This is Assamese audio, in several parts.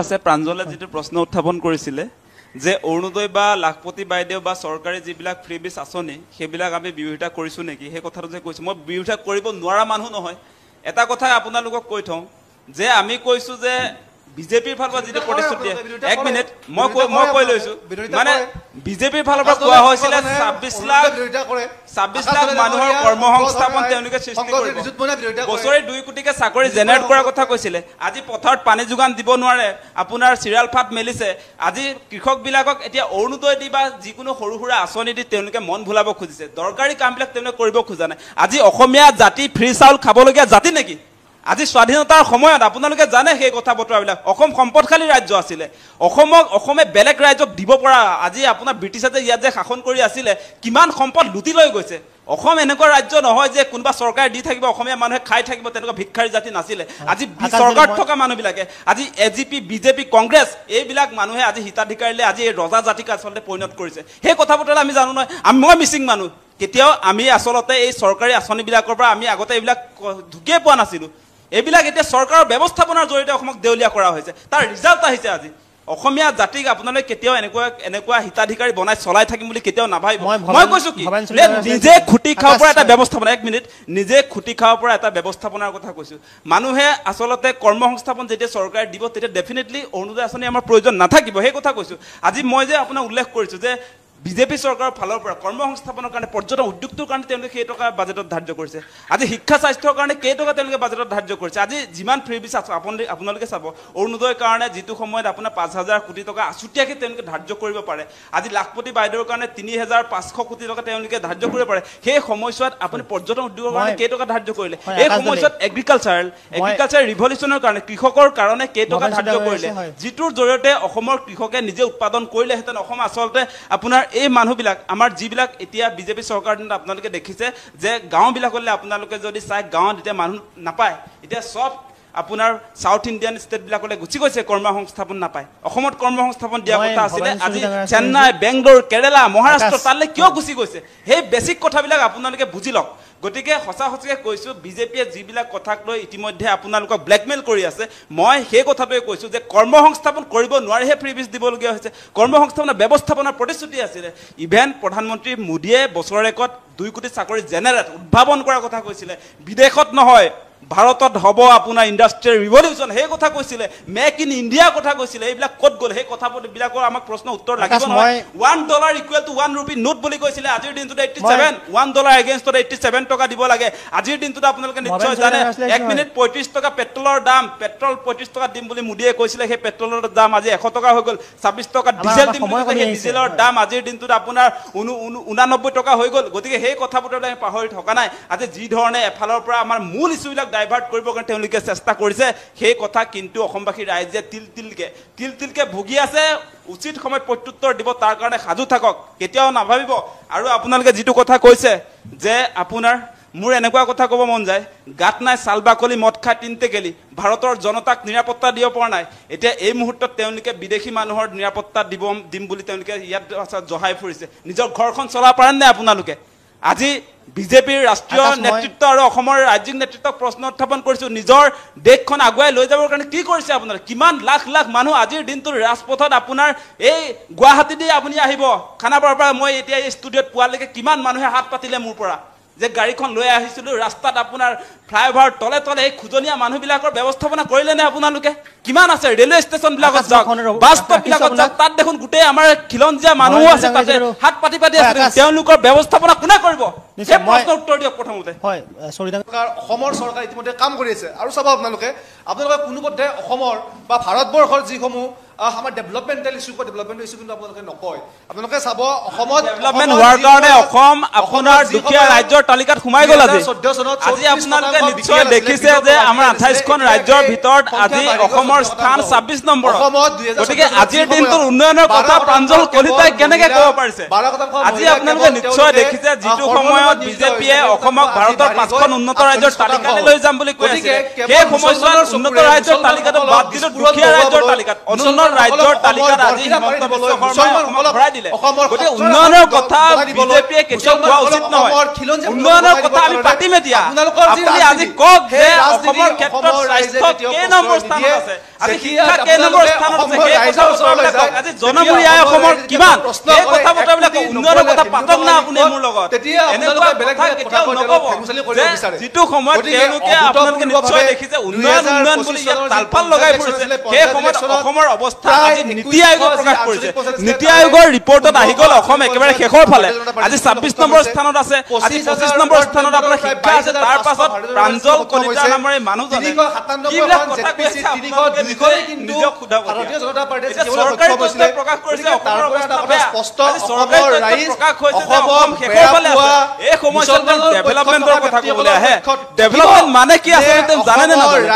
আছে প্ৰাঞ্জলে যেটো প্ৰশ্ন উত্থাপন কৰিছিলে যে অৰুণোদয় বা লাখপতি বাইদেউ বা চৰকাৰী যিবিলাক ফ্ৰীবিজ আঁচনি সেইবিলাক আমি বিৰোধিতা কৰিছো নেকি সেই কথাটো যে কৈছো মই বিৰোধিতা কৰিব নোৱাৰা মানুহ নহয় এটা কথা আপোনালোকক কৈ থওঁ যে আমি কৈছো যে বিজেপিৰ ফালৰ পৰা যেটো প্ৰতিশ্ৰুতি এক মিনিট মই কৈ লৈছো মানে বিজেপিৰ ফালৰ পৰা কোৱা হৈছিল 26 লাখ মানুহৰ কৰ্মসংস্থাপন তেওঁলোকে সৃষ্টি কৰিব বছৰে 2 কোটিকে চাকৰি জেনেৰেট কৰাৰ কথা কৈছিল আজি পথাৰত পানী যোগান দিব নোৱাৰে আপোনাৰ সিৰিয়াল ফাট মেলিছে আজি কৃষক বিলাকক এতিয়া অৰুণোদয় দি বা যিকোনো সৰু সৰু আঁচনি দি তেওঁলোকে মন ভুলাব খুজিছে দৰকাৰী কামবিলাক তেওঁলোকে কৰিব খোজা নাই আজি অসমীয়া জাতি ফ্ৰী চাউল খাবলগীয়া জাতি নেকি আজি স্বাধীনতাৰ সময়ত আপোনালোকে জানে সেই কথা বতৰাবিলাক অসম সম্পদশালী ৰাজ্য আছিল অসমে বেলেগ ৰাজ্যক দিব পৰা আজি আপোনাৰ ব্ৰিটিছে যে ইয়াত যে শাসন কৰি আছিল কিমান সম্পদ লুটি লৈ গৈছে অসম এনেকুৱা ৰাজ্য নহয় যে কোনবা চৰকাৰ দি থাকিব অসমীয়া মানুহে খাই থাকিব তেনেকুৱা ভিক্ষাৰী জাতি নাছিল আজি চৰকাৰ থকা মানুহবিলাকে আজি এজিপি বিজেপি কংগ্ৰেছ এইবিলাক মানুহে আজি হিতাধিকাৰীলে আজি এই ৰজা জাতিক আচলতে পৰিণত কৰিছে সেই কথা বতৰা আমি জানো নহয় মই মিছিং মানুহ কেতিয়াও আমি আচলতে এই চৰকাৰী আঁচনিবিলাকৰ পৰা আমি আগতে এইবিলাক ঢুকিয়ে পোৱা নাছিলো এইবিলাক এতিয়া চৰকাৰৰ ব্যৱস্থাপনাৰ জৰিয়তে অসমক দেউলিয়া কৰা হৈছে তাৰ ৰিজাল্ট আহিছে আজি অসমীয়া জাতিক আপোনালোকে কেতিয়াও এনেকুৱা হিতাধিকাৰী বনাই চলাই থাকিম বুলি কেতিয়াও নাভাবিব মই কৈছো কি নিজে খুটি খাওয়াৰ পৰা এটা ব্যৱস্থাপনা এক মিনিট নিজে খুটি খাওয়াৰ পৰা এটা ব্যৱস্থাপনাৰ কথা কৈছো মানুহে আচলতে কৰ্মসংস্থাপন যেতিয়া চৰকাৰে দিব তেতিয়া ডেফিনেটলি অৰুণোদয় আঁচনি আমাৰ প্ৰয়োজন নাথাকিব সেই কথা কৈছো আজি মই যে আপোনাক উল্লেখ কৰিছো যে বিজেপি চৰকাৰৰ ফালৰ পৰা কৰ্মসংস্থাপনৰ কাৰণে পৰ্যটন উদ্যোগটোৰ কাৰণে তেওঁলোকে সেই টকা বাজেটত ধাৰ্য কৰিছে আজি শিক্ষা স্বাস্থ্যৰ কাৰণে কেই টকা তেওঁলোকে বাজেটত ধাৰ্য কৰিছে আজি যিমান ফ্ৰীবিজ আছে আপোনালোকে চাব অৰুণোদয়ৰ কাৰণে যিটো সময়ত আপোনাৰ 5000 কোটি টকা আছুতীয়াকৈ তেওঁলোকে ধাৰ্য কৰিব পাৰে আজি লাখপতি বাইদেউৰ কাৰণে 3500 কোটি টকা তেওঁলোকে ধাৰ্য কৰিব পাৰে সেই সময়ছোৱাত আপুনি পৰ্যটন উদ্যোগৰ কাৰণে কেই টকা ধাৰ্য কৰিলে এই সময়ছোৱাত এগ্ৰিকালচাৰ ৰিভলিউচনৰ কাৰণে কৃষকৰ কাৰণে কেই টকা ধাৰ্য কৰিলে যিটোৰ জৰিয়তে অসমৰ কৃষকে নিজে উৎপাদন কৰিলেহেঁতেন অসম আচলতে আপোনাৰ এই মানুহবিলাক আমাৰ যিবিলাক এতিয়া বিজেপি চৰকাৰ দিনত আপোনালোকে দেখিছে যে গাঁওবিলাকলৈ আপোনালোকে যদি চাই গাঁৱত এতিয়া মানুহ নাপায় এতিয়া সব আপোনাৰ সাউথ ইণ্ডিয়ান ষ্টেটবিলাকলৈ গুচি গৈছে কৰ্মসংস্থাপন নাপায় অসমত কৰ্মসংস্থাপন দিয়া কথা আছিল আজি চেন্নাই বেংগলোৰ কেৰালা মহাৰাষ্ট্ৰ তালৈ কিয় গুচি গৈছে সেই বেছিক কথাবিলাক আপোনালোকে বুজি লওক গতিকে সঁচাকৈ কৈছো বিজেপিয়ে যিবিলাক কথাক লৈ ইতিমধ্যে আপোনালোকক ব্লেকমেইল কৰি আছে মই সেই কথাটোৱে কৈছো যে কৰ্মসংস্থাপন কৰিব নোৱাৰিহে ফ্ৰীবিজ দিবলগীয়া হৈছে কৰ্মসংস্থাপনৰ ব্যৱস্থাপনাৰ প্ৰতিশ্ৰুতি আছিল ইভেন প্ৰধানমন্ত্ৰী মোদীয়ে বছৰেকত 2 কোটি চাকৰি জেনেৰেট উদ্ভাৱন কৰাৰ কথা কৈছিলে বিদেশত নহয় ভাৰতত হ'ব আপোনাৰ ইণ্ডাষ্ট্ৰিয়েল ৰিভলিউচন সেই কথা কৈছিলে মেক ইন ইণ্ডিয়া কথা কৈছিলে এইবিলাক ক'ত গ'ল সেই কথাবিলাকৰ আমাক প্ৰশ্ন উত্তৰ লাগিব নহয় $1 ইকুৱেল টু 1 ৰুপি নোট বুলি কৈছিলে আজিৰ দিনটোত 87 $1 এগেইনষ্টত 87 টকা দিব লাগে আজিৰ দিনটোত আপোনালোকে নিশ্চয় জানে 1 মিনিট 35 টকা পেট্ৰলৰ দাম পেট্ৰল 35 টকা দিম বুলি মোদীয়ে কৈছিলে সেই পেট্ৰলৰ দাম আজি 100 টকা হৈ গ'ল 26 টকা ডিজেল দিম বুলি সেই ডিজেলৰ দাম আজিৰ দিনটোত আপোনাৰ 89 টকা হৈ গ'ল গতিকে সেই কথাবোৰলৈ আমি পাহৰি থকা নাই আজি যি ধৰণে এফালৰ পৰা আমাৰ মূল ইস্যুবিলাক ডাইভাৰ্ট কৰিবৰ কাৰণে তেওঁলোকে চেষ্টা কৰিছে সেই কথা কিন্তু অসমবাসী ৰাইজে তিলতিলকে ভুগি আছে উচিত সময়ত প্ৰত্যুত্তৰ দিব তাৰ কাৰণে সাজু থাকক কেতিয়াও নাভাবিব আৰু আপোনালোকে যিটো কথা কৈছে যে আপোনাৰ মোৰ এনেকুৱা কথা ক'ব মন যায় গাত নাই চালবাকলি মদ খাই তিনতে গেলি ভাৰতৰ জনতাক নিৰাপত্তা দিব পৰা নাই এতিয়া এই মুহূৰ্তত তেওঁলোকে বিদেশী মানুহৰ নিৰাপত্তা দিম বুলি তেওঁলোকে ইয়াত জহাই ফুৰিছে নিজৰ ঘৰখন চলাব পাৰে নাই আপোনালোকে আজি বিজেপিৰ ৰাষ্ট্ৰীয় নেতৃত্ব আৰু অসমৰ ৰাজ্যিক নেতৃত্বক প্ৰশ্ন উত্থাপন কৰিছো নিজৰ দেশখন আগুৱাই লৈ যাবৰ কাৰণে কি কৰিছে আপোনাৰ কিমান লাখ লাখ মানুহ আজিৰ দিনটোৰ ৰাজপথত আপোনাৰ এই গুৱাহাটী দি আপুনি আহিব খানাপাৰাৰ পৰা মই এতিয়া এই ষ্টুডিঅ'ত পোৱালৈকে কিমান মানুহে হাত পাতিলে মোৰ পৰা যে গাড়ীখন লৈ আহিছিলো ৰাস্তাত আপোনাৰ ফ্লাইঅভাৰ তলে তলে এই খুজনীয়া মানুহবিলাকৰ ব্যৱস্থাপনা কৰিলে নে আপোনালোকে কিমান আছে ৰেলৱে ষ্টেচন বিলাকত যাওক বাছ ষ্টপ বিলাকত যাওক তাত দেখোন গোটেই আমাৰ খিলঞ্জীয়া মানুহ আছে তাতে হাত পাতি আছে তেওঁলোকৰ ব্যৱস্থাপনা কোনে কৰিব সেই প্ৰশ্নৰ উত্তৰ দিয়ক প্ৰথমতে হয় অসমৰ চৰকাৰ ইতিমধ্যে কাম কৰি আছে আৰু চাব আপোনালোকে কোনোপধ্যে অসমৰ বা ভাৰতবৰ্ষৰ যিসমূহ আমাৰ ডেভেলপমেণ্টেল ইস্যু কিন্তু আপোনালোকে নকয় আপোনালোকে চাব অসমত ডেভেলপমেণ্ট হোৱাৰ কাৰণে অসম আপোনাৰ দুখীয়া ৰাজ্যৰ তালিকাত সোমাই গ'ল আজি আপোনালোকে নিশ্চয় দেখিছে যে আমাৰ 28খন ৰাজ্যৰ ভিতৰত আজি অসমৰ স্থান 26 নম্বৰ গতিকে আজিৰ দিনটোৰ উন্নয়নৰ কথা প্ৰাঞ্জল কলিতাই কেনেকৈ ক'ব পাৰিছে আজি আপোনালোকে নিশ্চয় দেখিছে যিটো সময়ত বিজেপিয়ে অসমক ভাৰতৰ 5খন উন্নত ৰাজ্যৰ তালিকালৈ লৈ যাম বুলি কৈছে সেই সময়ছোৱাত উন্নত ৰাজ্যৰ তালিকাটো বাদ দিলে দুখীয়া ৰাজ্যৰ তালিকাত অনুন্নত ৰাজ্যৰ তালিকাত আজি হিমন্ত বিশ্ব শৰ্মাই অসমক ভৰাই দিলে গতিকে উন্নয়নৰ কথা বিজেপিয়ে কেতিয়াও কোৱা উচিত নহয় উন্নয়নৰ কথা আমি পাতিম এতিয়া আপুনি আজি কওক যে অসমৰ ক্ষেত্ৰত স্বাস্থ্য কেই নম্বৰ স্থানত আছে আজি শিক্ষা কেই নম্বৰ স্থানত আছে সেই কথা বতৰাবিলাক কওক আজি জনমূৰি আই অসমৰ কিমান এই কথা বতৰাবিলাক উন্নয়নৰ কথা পাতক না আপুনি মোৰ লগত এনেকুৱা বেলেগ কেতিয়াও নক'ব যিটো সময়ত তেওঁলোকে আপোনালোকে নিশ্চয় দেখিছে উন্নয়ন বুলি ইয়াত তালফাল লগাই ফুৰিছে সেই সময়ত অসমৰ অৱস্থা আজি নীতি আয়োগে প্ৰকাশ কৰিছে নীতি আয়োগৰ ৰিপৰ্টত আহি গ'ল অসম একেবাৰে শেষৰ ফালে আজি ২৬ নম্বৰ স্থানত আছে আজি ২৫ নম্বৰ স্থানত আপোনাৰ শিক্ষা আছে তাৰ পাছত প্ৰাঞ্জল কলিতা নামৰ এই মানুহজনে কিবিলাক কথা কৈছে আপোনালোকে নিজক সোধা ভাৰতীয় জনতা পাৰ্টিয়ে চৰকাৰী তথ্য প্ৰকাশ কৰিছে অসমৰ অৱস্থা বেয়া চৰকাৰী তথ্য প্ৰকাশ হৈছে যে অসম শেষৰ ফালে আছে এই সময়ছোৱাত ডেভেলপমেণ্টৰ কথা ক'বলৈ আহে ডেভেলপমেণ্ট মানে কি আচলতে জানে নে নাজানে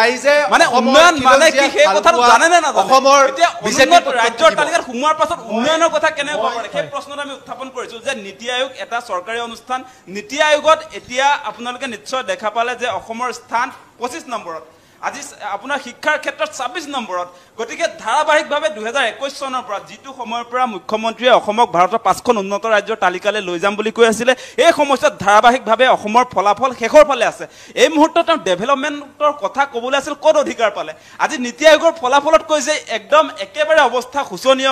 মানে উন্নয়ন মানে কি সেই কথাটো জানে নে নাজানে অসমৰ বিজেপি ৰাজ্যৰ তালিকাত সোমোৱাৰ পাছত উন্নয়নৰ কথা কেনেকৈ হ'ব পাৰে সেই প্ৰশ্নটো আমি উত্থাপন কৰিছো যে নীতি আয়োগ এটা চৰকাৰী অনুষ্ঠান নীতি আয়োগত এতিয়া আপোনালোকে নিশ্চয় দেখা পালে যে অসমৰ স্থান ২৫ নম্বৰত আজি আপোনাৰ শিক্ষাৰ ক্ষেত্ৰত ২৬ নম্বৰত গতিকে ধাৰাবাহিকভাৱে ২০২১ চনৰ পৰা যিটো সময়ৰ পৰা মুখ্যমন্ত্ৰীয়ে অসমক ভাৰতৰ ৫খন উন্নত ৰাজ্যৰ তালিকালৈ লৈ যাম বুলি কৈ আছিলে এই সময়ছোৱাত ধাৰাবাহিকভাৱে অসমৰ ফলাফল শেষৰ ফালে আছে এই মুহূৰ্তত তেওঁ ডেভেলপমেণ্টৰ কথা ক'বলৈ আছিল ক'ত অধিকাৰ পালে আজি নীতি আয়োগৰ ফলাফলত কৈছে একদম একেবাৰে অৱস্থা শোচনীয়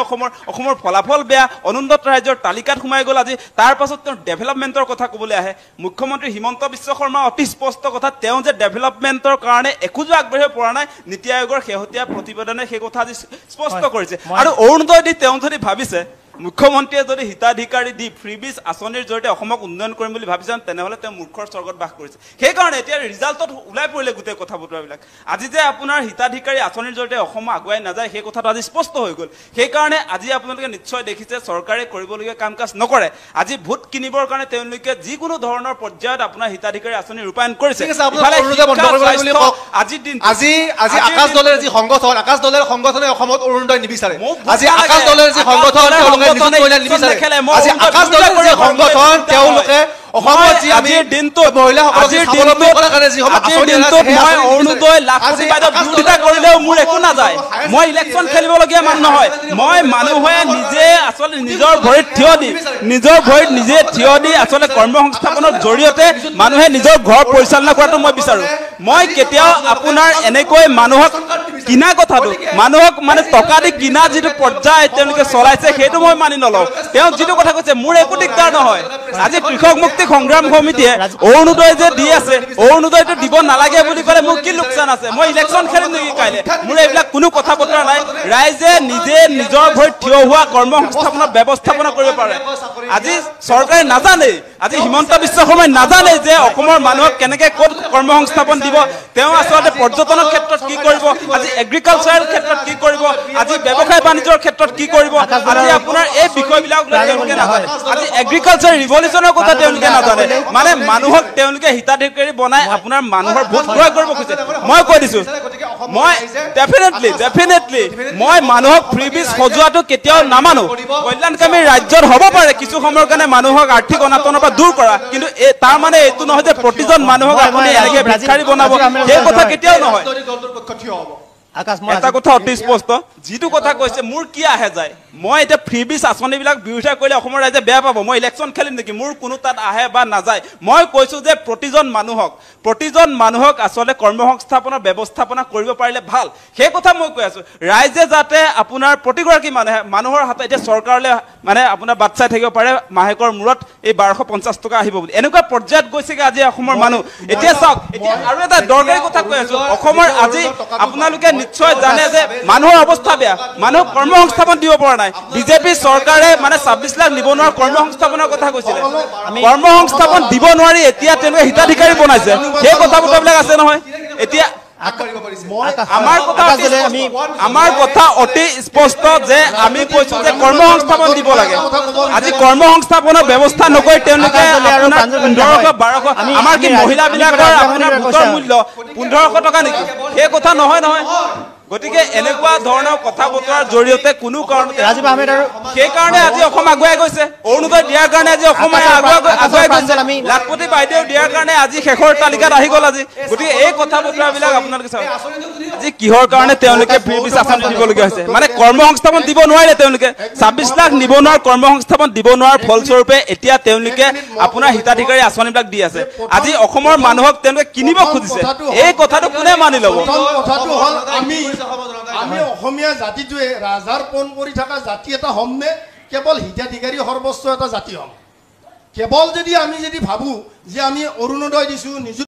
অসমৰ ফলাফল বেয়া অনুন্নত ৰাজ্যৰ তালিকাত সোমাই গ'ল আজি তাৰ পাছত তেওঁ ডেভেলপমেণ্টৰ কথা ক'বলৈ আহে মুখ্যমন্ত্ৰী হিমন্ত বিশ্ব শৰ্মা অতি স্পষ্ট কথা তেওঁ যে ডেভেলপমেণ্টৰ কাৰণে একোজো আগবাঢ়িব পৰা নাই নীতি আয়োগৰ শেহতীয়া প্ৰতিবেদনে সেই কথা আজি স্পষ্ট কৰিছে আৰু অৰুণোদয় দি তেওঁ যদি ভাবিছে মুখ্যমন্ত্ৰীয়ে যদি হিতাধিকাৰী দি ফ্ৰীবিজ আঁচনিৰ জৰিয়তে অসমক উন্নয়ন কৰিম বুলি ভাবিছে তেনেহ'লে তেওঁ মূৰ্খৰ স্বৰ্গত বাস কৰিছে সেইকাৰণে এতিয়া ৰিজাল্টত ওলাই পৰিলে গোটেই কথা বতৰাবিলাক আজি যে আপোনাৰ হিতাধিকাৰী আঁচনিৰ জৰিয়তে অসম আগুৱাই নাযায় সেই কথাটো আজি স্পষ্ট হৈ গ'ল সেইকাৰণে আজি আপোনালোকে নিশ্চয় দেখিছে চৰকাৰে কৰিবলগীয়া কাম কাজ নকৰে আজি ভোট কিনিবৰ কাৰণে তেওঁলোকে যিকোনো ধৰণৰ পৰ্যায়ত আপোনাৰ হিতাধিকাৰী আঁচনি ৰূপায়ণ কৰিছে আজি আকাশ দলেৰ যি সংগঠন আকাশ দলেৰ সংগঠনে অসমত অৰুণোদয় নিবিচাৰে আজি আকাশ দলেৰ যি সংগঠন অসমত যি আমি দিনটোত মহিলাসকলক স্বাৱলম্বী কৰাৰ কাৰণে যি মই অৰুণোদয় লাখপতি বাইদেউ বিৰোধিতা কৰিলেও মোৰ একো নাযায় মই ইলেকশ্যন খেলিবলগীয়া মানুহ নহয় মই মানুহে নিজে আচলতে নিজৰ ভৰিত থিয় দি আচলতে কৰ্মসংস্থাপনৰ জৰিয়তে মানুহে নিজৰ ঘৰ পৰিচালনা কৰাটো মই বিচাৰোঁ মই কেতিয়াও আপোনাৰ এনেকৈ মানুহক কিনা কথাটো মানুহক মানে টকা দি কিনা যিটো পৰ্যায় তেওঁলোকে চলাইছে সেইটো মই মানি নলওঁ তেওঁ যিটো কথা কৈছে মোৰ একো দিগদাৰ নহয় আজি কৃষক মুক্তি সংগ্ৰাম সমিতিয়ে অৰুণোদয় যে দি আছে অৰুণোদয়টো দিব নালাগে বুলি ক'লে মোৰ কি লোকচান আছে মই ইলেকশ্যন খেলিম নেকি কাইলৈ মোৰ এইবিলাক কোনো কথা বতৰা নাই ৰাইজে নিজে নিজৰ ভৰিত থিয় হোৱা কৰ্মসংস্থাপনৰ ব্যৱস্থাপনা কৰিব পাৰে আজি চৰকাৰে নাজানে আজি হিমন্ত বিশ্ব শৰ্মাই নাজানে যে অসমৰ মানুহক কেনেকৈ ক'ত কৰ্মসংস্থাপন দিব তেওঁ আচলতে পৰ্যটনৰ ক্ষেত্ৰত কি কৰিব আজি এগ্ৰিকালচাৰৰ ক্ষেত্ৰত কি কৰিব আজি ব্যৱসায় বাণিজ্যৰ ক্ষেত্ৰত কি কৰিব আজি আপোনাৰ এই বিষয়বিলাক তেওঁলোকে নাজানে আজি এগ্ৰিকালচাৰ ৰিভলিউচনৰ কথা তেওঁলোকে নাজানে মানে মানুহক তেওঁলোকে হিতাধিকাৰী বনাই আপোনাৰ মানুহৰ ভোট ক্ৰয় কৰিব খোজে মই কৈ দিছোঁ মই ডেফিনেটলি মই মানুহক ফ্ৰীবিজ সজোৱাটো কেতিয়াও নামানো কল্যাণকামী ৰাজ্যত হ'ব পাৰে কিছু সময়ৰ কাৰণে মানুহক আৰ্থিক অনাটনৰ পৰা দূৰ কৰা কিন্তু তাৰ মানে এইটো নহয় যে প্ৰতিজন মানুহক আপুনি এনেকৈ ভিক্ষাৰী বনাব সেই কথা কেতিয়াও নহয় এটা কথা অতি স্পষ্ট যিটো কথা কৈছে মোৰ কি আহে যায় মই এতিয়া ফ্ৰীবিজ আঁচনিবিলাক বিৰোধিতা কৰিলে অসমৰ ৰাইজে বেয়া পাব মই ইলেকশ্যন খেলিম নেকি মোৰ কোনো তাত আহে বা নাযায় মই কৈছোঁ যে প্ৰতিজন মানুহক আচলতে কৰ্মসংস্থাপনৰ ব্যৱস্থাপনা কৰিব পাৰিলে ভাল সেই কথা মই কৈ আছোঁ ৰাইজে যাতে আপোনাৰ প্ৰতিগৰাকী মানুহৰ হাতত এতিয়া চৰকাৰলৈ মানে আপোনাৰ বাট চাই থাকিব পাৰে মাহেকৰ মূৰত এই ১২৫০ টকা আহিব বুলি এনেকুৱা পৰ্যায়ত গৈছেগৈ আজি অসমৰ মানুহ এতিয়া চাওক এতিয়া আৰু এটা দৰকাৰী কথা কৈ আছোঁ অসমৰ আজি আপোনালোকে নিশ্চয় জানে যে মানুহৰ অৱস্থা বেয়া মানুহক কৰ্মসংস্থাপন দিব পৰা নাই বিজেপি চৰকাৰে মানে ২৬ লাখ নিবনুৱাৰ কৰ্মসংস্থাপনৰ কথা কৈছিলে কৰ্মসংস্থাপন দিব নোৱাৰি এতিয়া তেওঁলোকে হিতাধিকাৰী বনাইছে সেই কথা বতৰাবিলাক আছে নহয় এতিয়া আমাৰ কথা অতি স্পষ্ট যে আমি কৈছোঁ যে কৰ্মসংস্থাপন দিব লাগে আজি কৰ্মসংস্থাপনৰ ব্যৱস্থা নকৰি তেওঁলোকে ১৫০০-১২০০ আমাৰ কি মহিলাবিলাকৰ আপোনাৰ ভোটৰ মূল্য ১৫০০ টকা নেকি সেই কথা নহয় গতিকে এনেকুৱা ধৰণৰ কথা বতৰাৰ জৰিয়তে কোনো কাৰণতে সেইকাৰণে আজি অসম আগুৱাই গৈছে অৰুণোদয় দিয়াৰ কাৰণে আজি অসম আগুৱাই গৈছে লাখপতি বাইদেউ দিয়াৰ কাৰণে আজি শেষৰ তালিকাত আহি গ'ল আজি গতিকে এই কথা বতৰাবিলাক আপোনালোকে চাওক আজি কিহৰ কাৰণে তেওঁলোকে ফ্ৰীবিজ আঁচনি দিবলগীয়া হৈছে মানে কৰ্মসংস্থাপন দিব নোৱাৰিলে তেওঁলোকে ২৬ লাখ নিবনুৱাৰ কৰ্মসংস্থাপন দিব নোৱাৰাৰ ফলস্বৰূপে এতিয়া তেওঁলোকে আপোনাৰ হিতাধিকাৰী আঁচনিবিলাক দি আছে আজি অসমৰ মানুহক তেওঁলোকে কিনিব খুজিছে এই কথাটো কোনে মানি ল'ব আমি অসমীয়া জাতিটোৱে ৰাজাৰ পণ কৰি থকা জাতি এটা হ'মনে কেৱল হিতাধিকাৰী সৰ্বস্ব এটা জাতি হ'ম কেৱল যদি আমি ভাবোঁ যে আমি অৰুণোদয় দিছোঁ নিযুত